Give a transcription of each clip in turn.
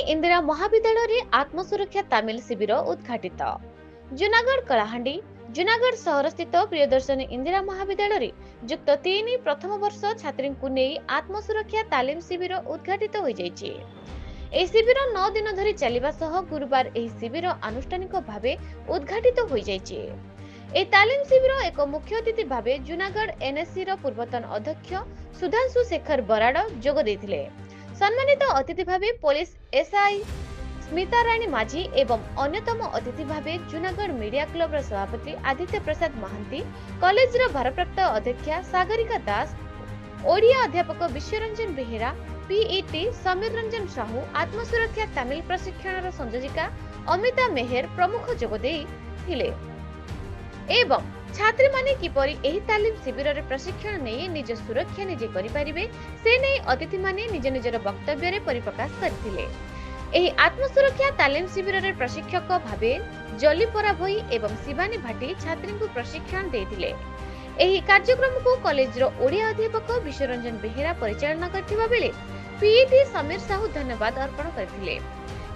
इंदिरा महाविद्यालय आत्मसुरक्षा तामिल शिविर उद्घाटित। जूनागढ़ कलाहांडी जूनागढ़ सहर स्थित प्रियदर्शनी इंदिरा महाविद्यालय युक्त 3 प्रथम वर्ष छात्री को नहीं आत्मसुरक्षा तालीम शिविर उद्घाटित हो जाइए। ए शिविर 9 दिन धरी चलिबा सह गुरुवार एही शिविर आनुष्ठानिक भावे उद्घाटित हो जाइए। ए तालीम शिविर एक मुख्य अतिथि भावे जूनागढ़ एनएससी रो पूर्वतन अध्यक्ष सुधांशु शेखर बराड़ जोग देथिले। सम्मानित अतिथि भावे पुलिस एसआई स्मिता राणी माझी एवं अन्यतम अतिथि भावे जूनागढ़ मीडिया क्लब रो सभापति आदित्य प्रसाद महांती, कॉलेज रो भारप्राप्त अध्यक्षा सागरिका दास, ओडिया अध्यापक विश्वरंजन बेहेरा, पीईटी समीर रंजन साहू, आत्मसुरक्षा तामिल प्रशिक्षण रो संयोजिका अमिता मेहर प्रमुख जोगदे थिले। एवं छात्री माने किपरि एही तालीम शिविर रे प्रशिक्षण नै निज सुरक्षा निजे करि परिबे से नै अतिथि माने निज निजर वक्तव्य रे परिप्रकाश करथिले। एही आत्मसुरक्षा तालीम शिविर रे प्रशिक्षक भाबे जलीपरा भई एवं शिवानी भाटी छात्री को प्रशिक्षण देथिले। एही कार्यक्रम को कॉलेज रो ओडिया अध्यापक विश्वरंजन बेहेरा परिचालना करथिबा बेले पीईटी समीर साहू धन्यवाद अर्पण करथिले।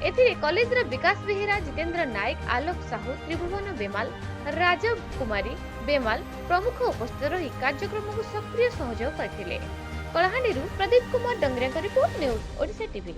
एथिरे कॉलेज रो विकास बेहेरा, जितेंद्र नायक, आलोक साहू, त्रिभुवन बेमाल, राजव कुमारी बेमाल प्रमुख उपस्थित रही कार्यक्रम को सक्रिय सहयोग करथिले। Kalahandi Pradeep Kumar Dongria report news Odisha TV.